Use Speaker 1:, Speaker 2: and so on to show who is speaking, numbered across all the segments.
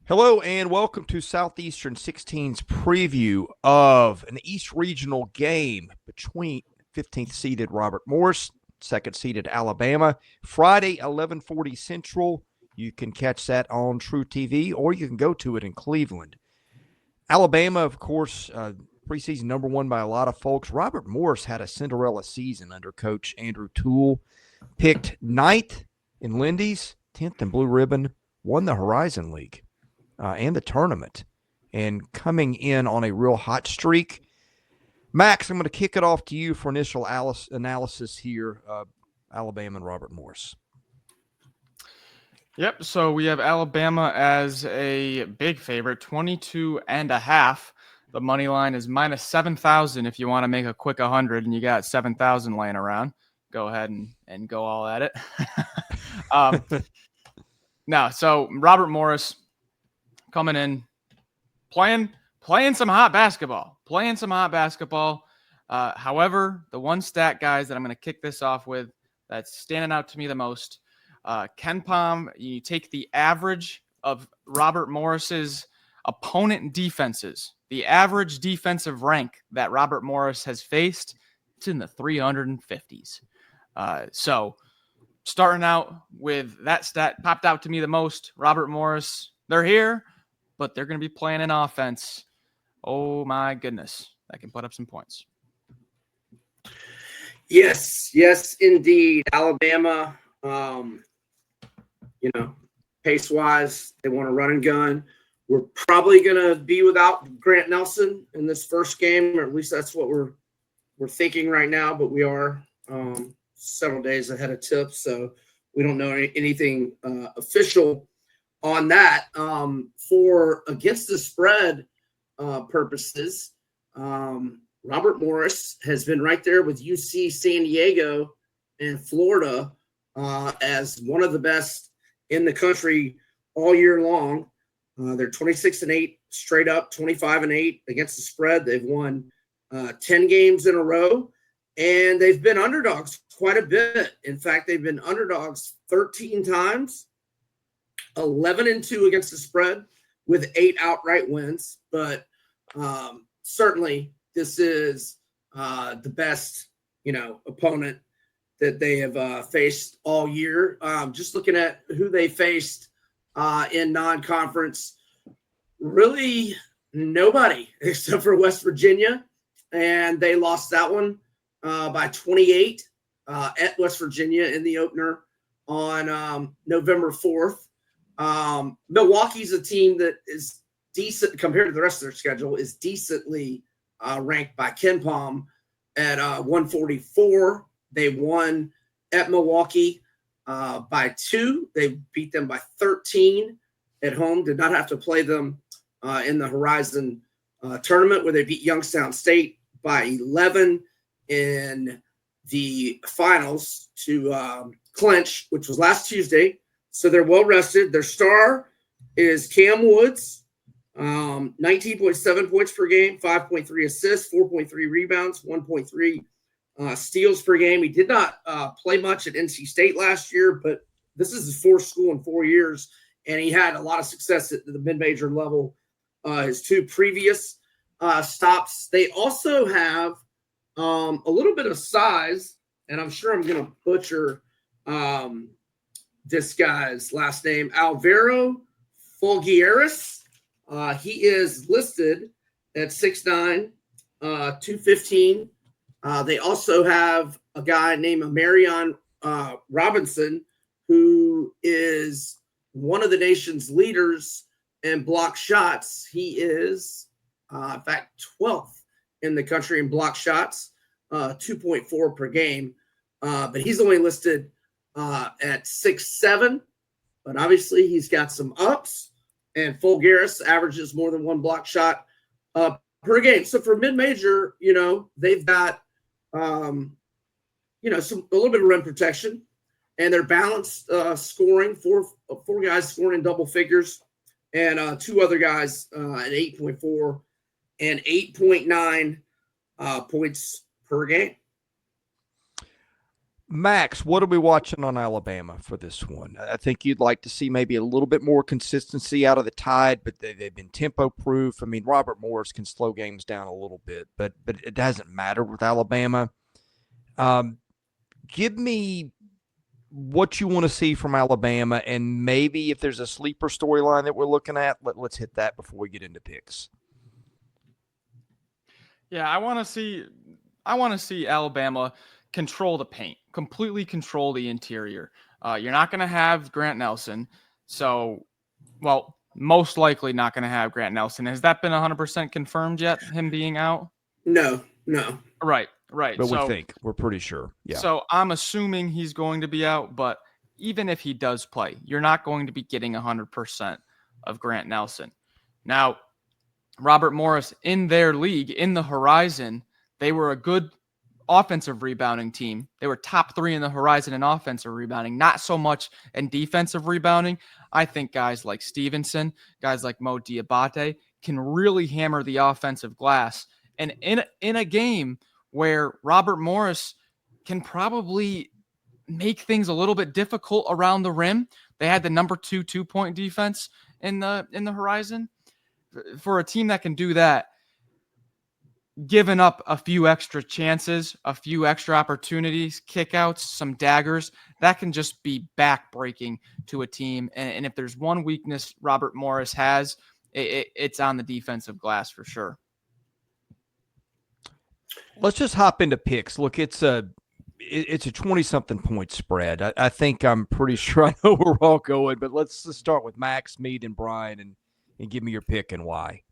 Speaker 1: Hello and welcome to Southeastern 16's preview of an East Regional game between 15th seeded Robert Morris, 2nd seeded Alabama, Friday 11:40 Central. You can catch that on truTV or you can go to it in Cleveland. Alabama, of course, preseason number one by a lot of folks. Robert Morris had a Cinderella season under Coach Andrew Toole, picked 9th in Lindy's, 10th in Blue Ribbon, won the Horizon League. And the tournament, and coming in on a real hot streak. Max, I'm going to kick it off to you for initial analysis here, Alabama and Robert Morris.
Speaker 2: Yep, so we have Alabama as a big favorite, 22.5. The money line is minus 7,000 if you want to make a quick 100 and you got 7,000 laying around. Go ahead and go all at it. Now, so Robert Morris coming in, playing some hot basketball. However, the one stat, guys, that I'm going to kick this off with that's standing out to me the most, KenPom, you take the average of Robert Morris's opponent defenses, the average defensive rank that Robert Morris has faced, it's in the 350s. So starting out with that stat popped out to me the most. Robert Morris, they're here, but they're going to be playing an offense. Oh, my goodness. That can put up some points.
Speaker 3: Yes, indeed. Alabama, pace-wise, they want to run and gun. We're probably going to be without Grant Nelson in this first game, or at least that's what we're thinking right now, but we are several days ahead of tip, so we don't know anything official on that. For against the spread purposes, Robert Morris has been right there with UC San Diego and Florida as one of the best in the country all year long. They're 26-8 straight up, 25-8 against the spread. They've won 10 games in a row, and they've been underdogs quite a bit. In fact, they've been underdogs 13 times. 11-2 against the spread with 8 outright wins, but certainly this is the best, opponent that they have faced all year. Just looking at who they faced in non-conference, really nobody except for West Virginia, and they lost that one by 28 at West Virginia in the opener on November 4th. Milwaukee's a team that is decent compared to the rest of their schedule, is decently ranked by KenPom at 144. They won at Milwaukee by 2. They beat them by 13 at home. Did not have to play them in the Horizon tournament, where they beat Youngstown State by 11 in the finals to clinch, which was last Tuesday. So they're well rested. Their star is Cam Woods, 19.7 points per game, 5.3 assists, 4.3 rebounds, 1.3 steals per game. He did not play much at NC State last year, but this is his fourth school in 4 years, and he had a lot of success at the mid-major level. His 2 previous stops. They also have a little bit of size, and I'm sure I'm going to butcher this guy's last name, Alvaro Folgueras. He is listed at 6'9", 215. They also have a guy named Marion Robinson, who is one of the nation's leaders in block shots. He is, in fact, 12th in the country in block shots, 2.4 per game. But he's only listed at 6'7", but obviously he's got some ups, and Folgueras averages more than 1 block shot per game. So for mid-major, they've got a little bit of rim protection, and they're balanced scoring. Four guys scoring in double figures, and 2 other guys at 8.4 and 8.9 points per game.
Speaker 1: Max, what are we watching on Alabama for this one? I think you'd like to see maybe a little bit more consistency out of the Tide, but they've been tempo proof. I mean, Robert Morris can slow games down a little bit, but it doesn't matter with Alabama. Give me what you want to see from Alabama, and maybe if there's a sleeper storyline that we're looking at, let's hit that before we get into picks.
Speaker 2: Yeah, I want to see Alabama control the paint, completely control the interior. You're not going to have Grant Nelson, most likely not going to have Grant Nelson. Has that been 100% confirmed yet, him being out?
Speaker 3: No.
Speaker 2: Right.
Speaker 1: But we're pretty sure. Yeah.
Speaker 2: So I'm assuming he's going to be out, but even if he does play, you're not going to be getting 100% of Grant Nelson. Now, Robert Morris in their league, in the Horizon, they were a good offensive rebounding team. They were top 3 in the Horizon in offensive rebounding, not so much in defensive rebounding. I think guys like Stevenson, guys like Mo Diabate can really hammer the offensive glass. And in a game where Robert Morris can probably make things a little bit difficult around the rim, they had the number 2 2-point defense in the Horizon. For a team that can do that, giving up a few extra chances, a few extra opportunities, kickouts, some daggers, that can just be backbreaking to a team. And if there's one weakness Robert Morris has, it's on the defensive glass for sure.
Speaker 1: Let's just hop into picks. Look, it's a 20-something point spread. I think I'm pretty sure I know where we're all going, but let's start with Max, Mead, and Brian, and give me your pick and why.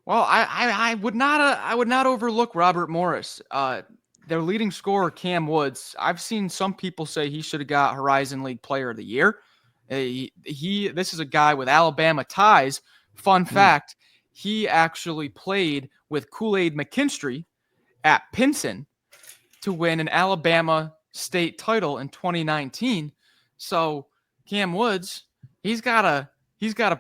Speaker 2: Well, I would not overlook Robert Morris. Their leading scorer, Cam Woods, I've seen some people say he should have got Horizon League Player of the Year. This is a guy with Alabama ties. Fun fact, he actually played with Kool-Aid McKinstry at Pinson to win an Alabama state title in 2019. So Cam Woods, he's got to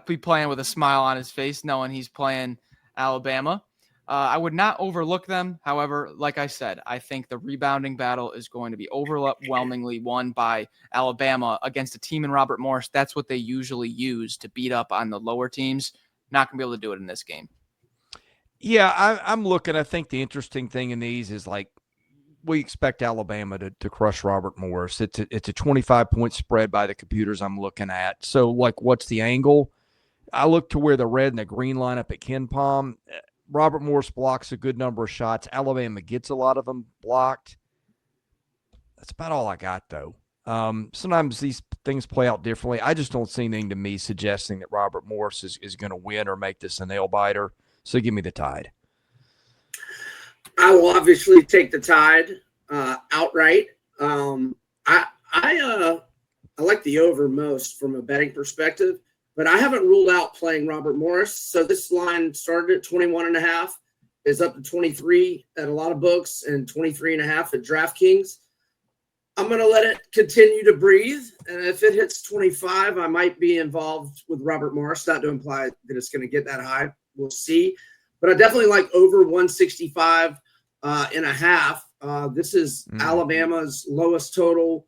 Speaker 2: be playing with a smile on his face, knowing he's playing Alabama. I would not overlook them. However, like I said, I think the rebounding battle is going to be overwhelmingly won by Alabama against a team in Robert Morris. That's what they usually use to beat up on the lower teams. Not going to be able to do it in this game.
Speaker 1: Yeah, I'm looking. I think the interesting thing in these is, like, we expect Alabama to crush Robert Morris. It's a 25-point spread by the computers I'm looking at. So, like, what's the angle? I look to where the red and the green line up at Ken Palm. Robert Morris blocks a good number of shots. Alabama gets a lot of them blocked. That's about all I got, though. Sometimes these things play out differently. I just don't see anything to me suggesting that Robert Morris is going to win or make this a nail-biter. So give me the Tide.
Speaker 3: I will obviously take the Tide outright. I like the over most from a betting perspective, but I haven't ruled out playing Robert Morris. So this line started at 21.5, is up to 23 at a lot of books and 23.5 at DraftKings. I'm going to let it continue to breathe. And if it hits 25, I might be involved with Robert Morris. Not to imply that it's going to get that high. We'll see. But I definitely like over 165 and a half. This is Alabama's lowest total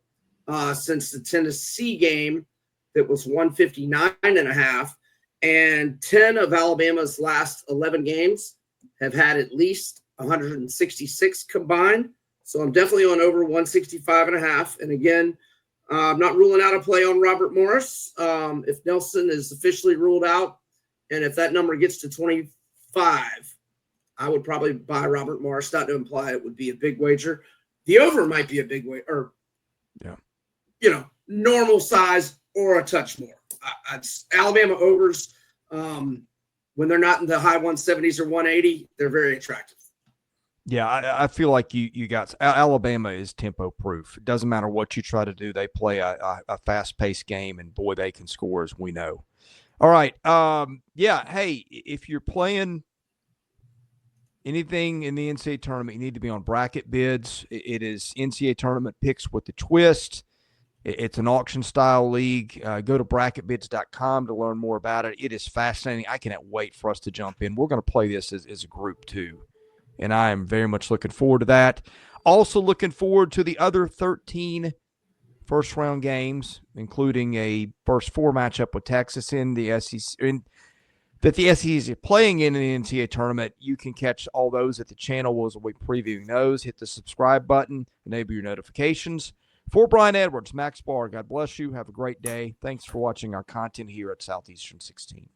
Speaker 3: since the Tennessee game that was 159.5. And 10 of Alabama's last 11 games have had at least 166 combined. So I'm definitely on over 165.5. And again, I'm not ruling out a play on Robert Morris. If Nelson is officially ruled out, and if that number gets to 25, I would probably buy Robert Morris. Not to imply it would be a big wager. The over might be a big wager, or normal size or a touch more. Alabama overs, when they're not in the high 170s or 180, they're very attractive.
Speaker 1: Yeah, I feel like you got Alabama is tempo proof. It doesn't matter what you try to do. They play a fast-paced game, and boy, they can score, as we know. All right. Hey, if you're playing anything in the NCAA tournament, you need to be on BRACKETBIDS. It is NCAA tournament picks with the twist. It's an auction-style league. Go to bracketbids.com to learn more about it. It is fascinating. I cannot wait for us to jump in. We're going to play this as a group, too, and I am very much looking forward to that. Also looking forward to the other 13 first-round games, including a first 4 matchup with Texas in the SEC, that the SEC is playing in the NCAA tournament. You can catch all those at the channel as we'll be previewing those. Hit the subscribe button, enable your notifications. For Brian Edwards, Max Barr, God bless you. Have a great day. Thanks for watching our content here at Southeastern 16.